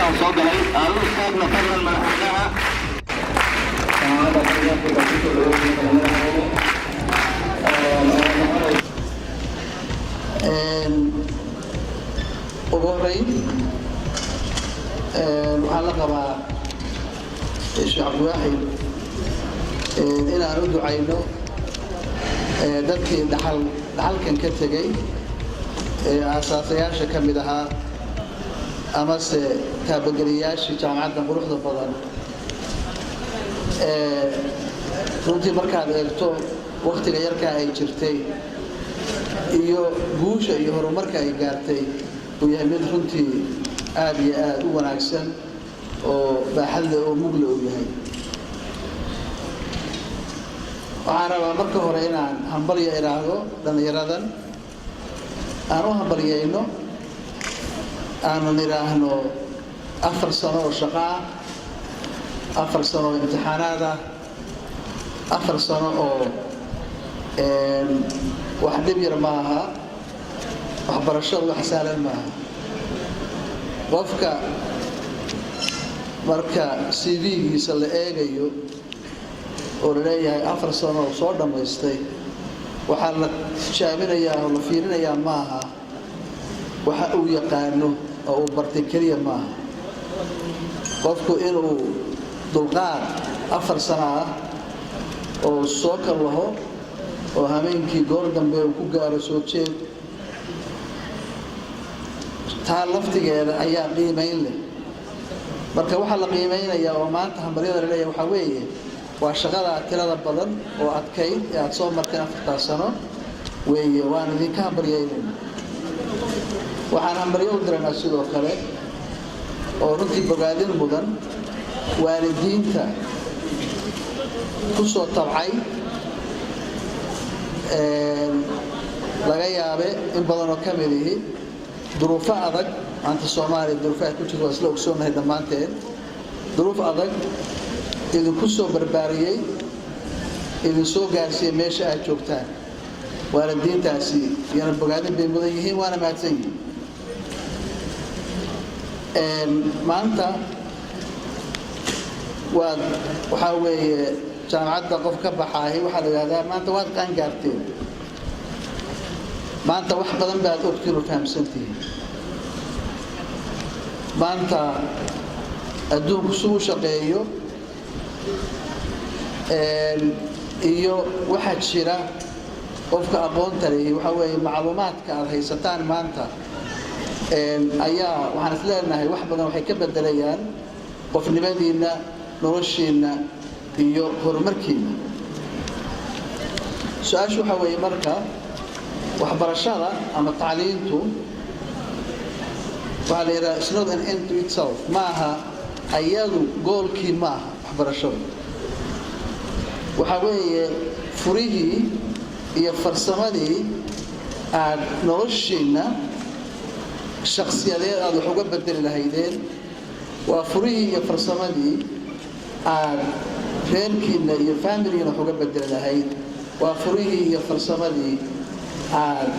madaxweynaha soo galay aan u istaagno fadlan madaxweynaha ugu horeyn waxaan la qabaa sheekh cabdiwaaxid inaan u ducayno dadkii dhaxalkan ka tegay ee aasaasayaasha ka mid ahaa amase taabageliyaashii jaamacadda quruxda badan runtii markaad eegto waktiga yarkaa ay jirtay iyo guusha iyo horumarka ay gaartay uu yahay mid runtii aad iyo aad u wanaagsan oo baaxadle oo mugle uu yahay. waxaan rabaa marka hore inaan hambalyo idhaahdo dhallinyaradan aan u hambalyayno aanan idhaahno 4 sano oo shaqo ah 4 sano oo imtixaanaad ah 4 sano oo wax dhib yar maaha waxbarashadu wax sahlan maaha qofka marka CV-giisa la eegayo oo la leeyahay 4 sano oo soo dhammaystay waxaa la tijaabinayaa oo la fiirinayaa maaha waxa uu yaqaano oo uu bartay keliya maaha qofku inuu dulqaad 4 sano ah oo soo kallaho oo habeenkii goor dambe uu ku gaaro soo jeed taa laftigeeda ayaa qiimayn leh marka waxaa la qiimeynayaa oo maanta hambaryada la leeyahay waxaa weeye waa shaqada tirada badan oo adkayd ee aad soo marteen 4 sano weeye waan idinka hambaryeynayna waxaan hambaryo u diraynaa sidoo kale oo runtii bogaadin mudan waalidiinta ku soo tabcay laga yaabe in badan oo ka mid ihi duruufo adag maanta Soomaaliya duruufaha ku jirta waa isla ogsoonahay dhammaanteen duruuf adag idinku soo barbaariyey idin soo gaarsiiyey meesha aad joogtaan waalidiintaasi iyana bogaadin bay mudan yihiin waana mahadsan yihiin maanta waxaa weeye jaamacadda qof ka baxaahay waxaa la yidhahdaa maanta waad qaan gaarteen maanta wax badan baad ogtiin oo fahamsantihiin maanta adduunku suu shaqeeyo iyo waxaa jira qofka aqoonta leh waxa weeye macluumaadka aad haysataan maanta ayaa waxaan is leenahay wax badan waxay ka bedelayaan qofnimadiina noloshiina iyo horumarkiina su-aashu waxa weeye marka waxbarashada ama tacliintu waxaa la yidhaha it's not an end to itself maaha ayadu goolkii maaha waxbarashadu waxaa weeye furihii iyo farsamadii aad noloshiina shakhsiyadeed aad wax uga bedeli lahaydeen waa furihii iyo farsamadii aad reerkiina iyo familigiina wax uga bedeli lahayd waa furihii iyo farsamadii aad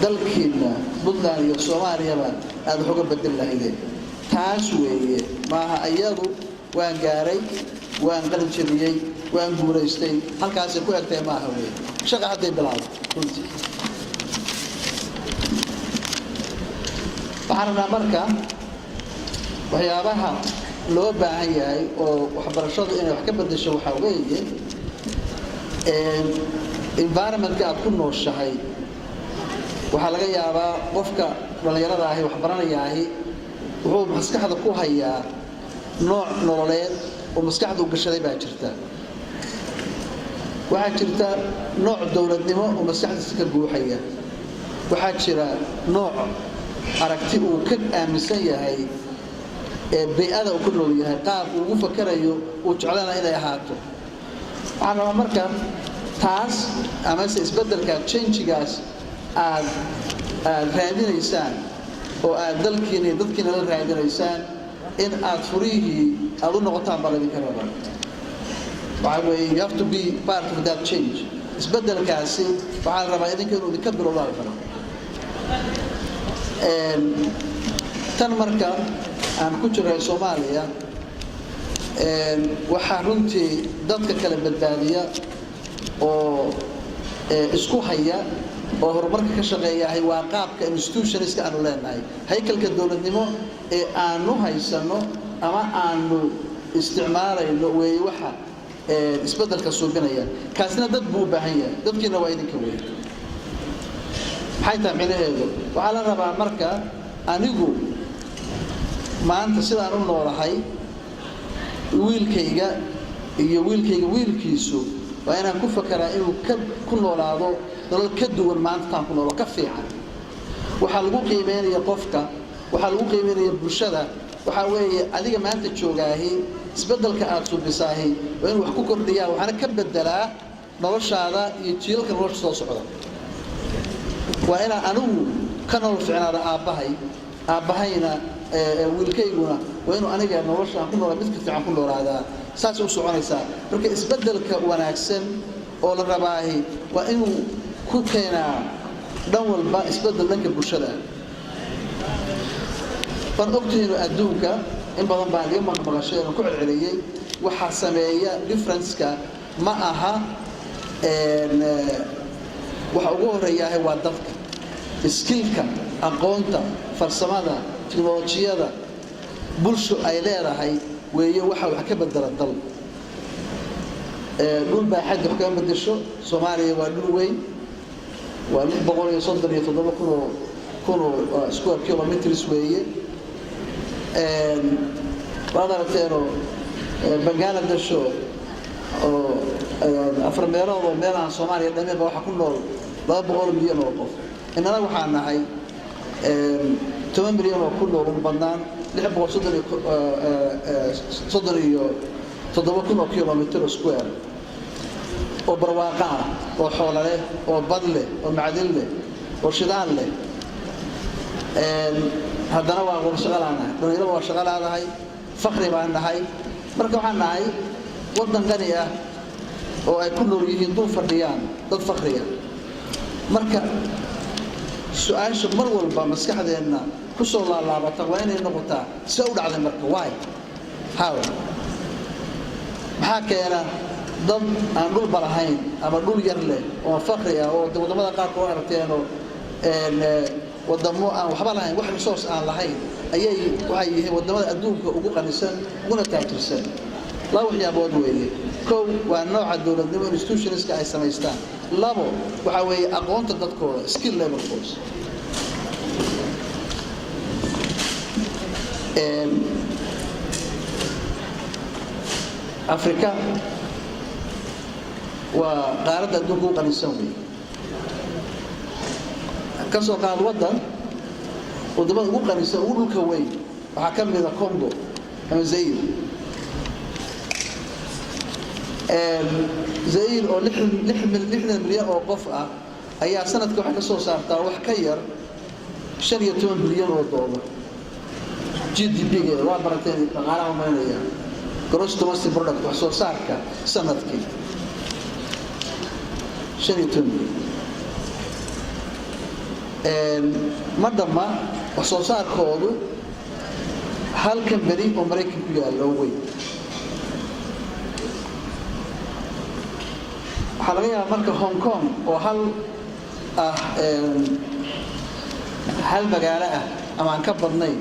dalkiina Puntland iyo Soomaaliyaba aad wax uga bedeli lahaydeen taas weeye maaha ayadu waan gaaray waan qalin jabiyey waan guulaystay halkaas ku egtay maaha weeye shaqa hadday bilaabato runtii waxaan rabnaa marka waxyaabaha loo baahan yahay oo waxbarashadu inay wax ka bedesho waxaa weeye environmentka aad ku nooshahay waxaa laga yaabaa qofka dhallinyarada ahi wax baranaya ahi wuxuu maskaxda ku hayaa nooc nololeed oo maskaxda u gashaday baa jirta waxaa jirta nooc dowladnimo oo maskaxdiisa ka guuxaya waxaa jira nooc aragti uu ka aaminsan yahay ee bay'ada uu ku nool yahay qaab uu ugu fakarayo uu jeclana inay ahaato waxaan rabaa marka taas amase isbeddelka change-gaas aad raadinaysaan oo aad dalkiina iyo dadkiina la raadinaysaan in aad furihii aad u noqotaan baa laydinka rabaa waxaa weeye you have to be part of that change isbeddelkaasi waxaa la rabaa idinka inuu idinka bilowdaa karo tan marka aan ku jiray Soomaaliya waxa runtii dadka kala badbaadiya oo isku haya oo horumarka ka shaqeeyahay waa qaabka institutionska aanu leenahay haykalka dawladnimo ee aanu haysano ama aanu isticmaalayno way waxa isbeddelka suubinaya kaasna dad buu baahan yahay dadkiina waa idinka weey maxay tahay micnaheedu waxa la rabaa marka anigu maanta sidaan u noolahay wiilkayga iyo wiilkiisu waa inaan ku fakaraa inuu ku noolaado nolol ka duwan maanta taan ku noolo ka fiican waxa lagu qiimeeyaa qofka waxa lagu qiimeeyaa bulshada waxa weeye adiga maanta joogaahi isbeddelka aad subisaahi waa in wax ku kordhiyaa waxana ka bedelaa noloshaada iyo jiilka nolosha soo socda waa inaan anigu ka nolol fiicnaada aabbahayna wiilkayguna waa inuu aniga nolosha aan ku noolaa mid ka fiican ku noolaadaa saas u soconaysaa marka isbeddelka wanaagsan oo la rabaahi waa inuu ku keenaa dhan walba isbeddel dhanka bulshada baan ogtihiin adduunka in badan baan iga maqmaqashay oo ku celceliyay waxa sameeya difference-ka ma aha waxa ugu horeeyahay waa dadka skillka aqoonta farsamada teknolojiyada bulsho ay leedahay weeye waxa wax ka bedela dal dhul baa xad wax ka bedesho Soomaaliya waa dhul weyn waa 637,000 square kilometers weeye badarteeno Bangladesh oo afar meelood oo meelaha Soomaaliya dhammaan waxa ku nool 200 milyan oo qof inana waxaan nahay 10 milyan oo ku nool badnaan 637 kilometer square oo barwaaqa oo xoolo leh oo bad leh oo macdin leh oo shidaal leh haddana waa wada shaqalaanahay dhalinyarada waa shaqalaadahay faqri baan nahay marka waxaan nahay wadan qani ah oo ay ku nool yihiin dul fadhiyaan dad faqriya marka su'aasha mar walba maskaxdeena ku soo laalaabata waa inay noqotaa si u dhacday marka why how maxaa keena dad aan dhul balahayn ama dhul yar leh oo faqri ah oo wadamada qaar ku aragteen oo wadamo aan waxba lahayn wax resource aan lahayn waxay yihiin wadamada adduunka ugu qanisan uguna taajirsan la waxyaabood weeye kow waa nooca dawladnimo institutionska ay samaystaan labo waxa weeye aqoonta dadkooda skill level force Afrika waa qaaradda adduunka ugu qanisan weeye kasoo qaad wadan wadamada ugu qanisan ugu dhulka weyn waxaa ka mid ah Congo ama Zaire Zaire oo 6 milyan oo qof ah ayaa sanadka waxa ka soo saartaa wax ka yar 15 bilyan oo dollar GDP-ga waa barateen dhaqaalaha Soomaaliya gross domestic product wax soo saarka sanadkii 15 madama wax soo saarkoodu halkan bari oo Mareykanku yaal oo weyn waxa laga yaabaa marka Hong Kong oo hal magaalo ah ama aan ka badnayn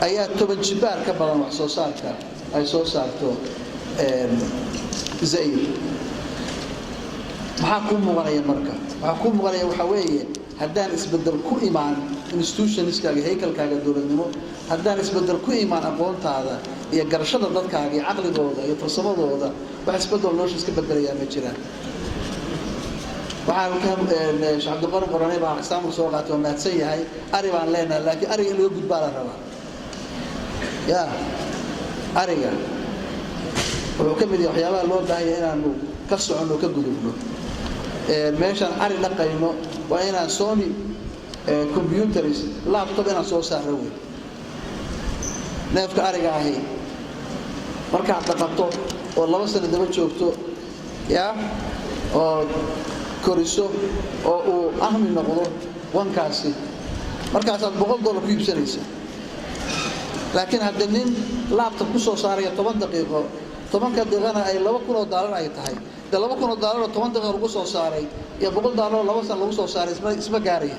ayaa 10 jibaar ka badan wax soo saarka ay soo saarto Zaire maxaa ku muuqanaya marka waxa weeye haddaan isbedel ku imaan institutionskaaga haykalkaaga dawladnimo haddaan isbedel ku imaan aqoontaada iyo garashada dadkaaga iyo caqligooda iyo farsamadooda wax isbedel nolosha iska bedelayaa ma jiraan waxaan ka shacab qoranay baa example soo qaatay oo maadsan yahay ari baan leenahay laakiin ariga in laga gudbaa la rabaa ariga wuxuu ka mid yahay waxyaabaha loo baahan yahay inaanu ka socono ka gudubno meeshaan ari dhaqayno waa inaan Sony computers laptop inaan soo saaro weey neefka ariga ahi markaad dhaqato oo 2 sano daba joogto oo koriso oo uu ahmi noqdo wankaasi markaas aad $100 ku iibsanaysaa laakiin hadda nin laptop ku soo saaraya 10 daqiiqo 10 daqiiqana ay $2,000 ay tahay $2,000 10 daqiiqo lagu soo saaray iyo $100 2 sano lagu soo saaray isma gaaraya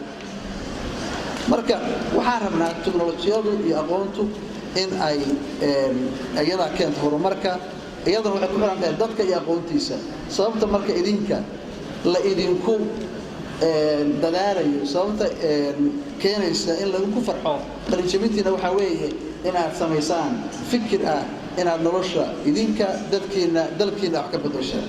marka waxaan rabnaa teknolojiyadu iyo aqoontu in ay ayada keento horumarka iyadana waxay ku xiran tahay dadka iyo aqoontiisa sababta marka idinka la idinku dadaalayo sababta keenaysa in lagu farxo qalinjabintiina waxa weeye inaad samaysaan fikir ah inaad nolosha idinka dadkiina dalkiina wax ka bedeshaan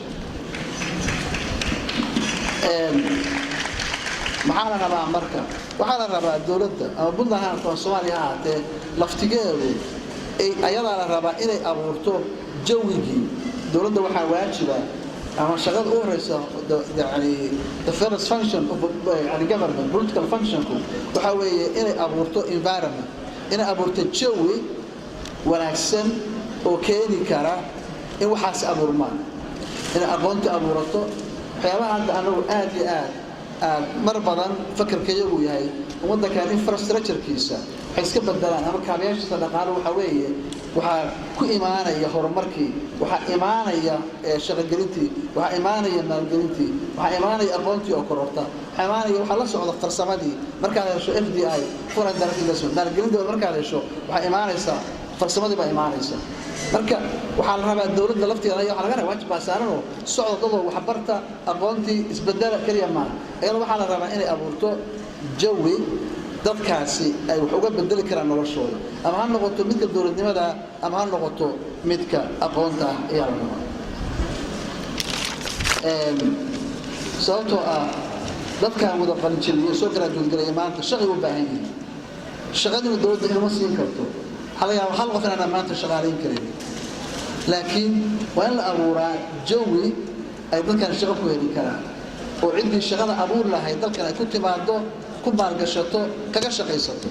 maxaa la rabaa marka waxaa la rabaa dawladda ama Puntland ama Soomaaliya ahaatee laftigeedu ayadaa la rabaa inay abuurto jawigii dawladda waxaa waajiba ama shaqada u horeysa the first function of government political function waxa weeye inay abuurto environment inay abuurto jawi wanaagsan oo keeni kara in waxaas abuurmaan in aqoonta abuurato waxyaabaha hadda anagu aad iyo aad mar badan fakarkayagu yahay waddankan infrastructure-kiisa waxay iska bedelaan ama kaabayaashiisa dhaqaale waxa weeye waxaa ku imaanaya horumarkii waxaa imaanaya shaqagelintii waxaa imaanaya maalgelintii waxaa imaanaya aqoontii oo kororta waxaa imaanaya waxaa la socda farsamadii markaad hesho FDI foreign direct investment maalgelintooda markaad hesho waxaa imaanaysa farsamadii baa imaanaysa marka waxaa la rabaa dawladda lafteeda waxaa laga rabaa waajib baasaarano socodkooda waxbarta aqoontii isbedela kaliya ma ayada waxaa la rabaa inay abuurto jawi dadkaasi ay wax uga bedeli karaan noloshooda ama ha noqoto midka dawladnimada ama ha noqoto midka aqoonta ayaa la rabaa sababtoo ah dadkaan wada qalinjiliyo soo garaajoodgalaya maanta shaqay u baahan yihiin shaqadina dawladda inama siin karto hal qof inaan maanta shaqaalayn karin laakiin waa in la abuuraa jawi ay dadkan shaqo ku heli karaan oo ciddii shaqada abuur lahayd dalkan ay ku timaado ku maalgashato kaga shaqaysato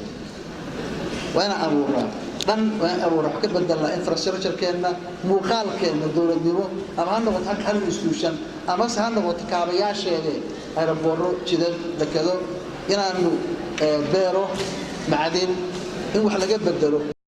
waa in abuuraa waa in abuuraa wax ka bedelnaa infrastructure-keenna muuqaalkeenna dawladnimo ama ha noqoto hal institution ama se ha noqoto kaabayaasheede aeroboorro jidad dekado inaanu beero macdin in wax laga bedelo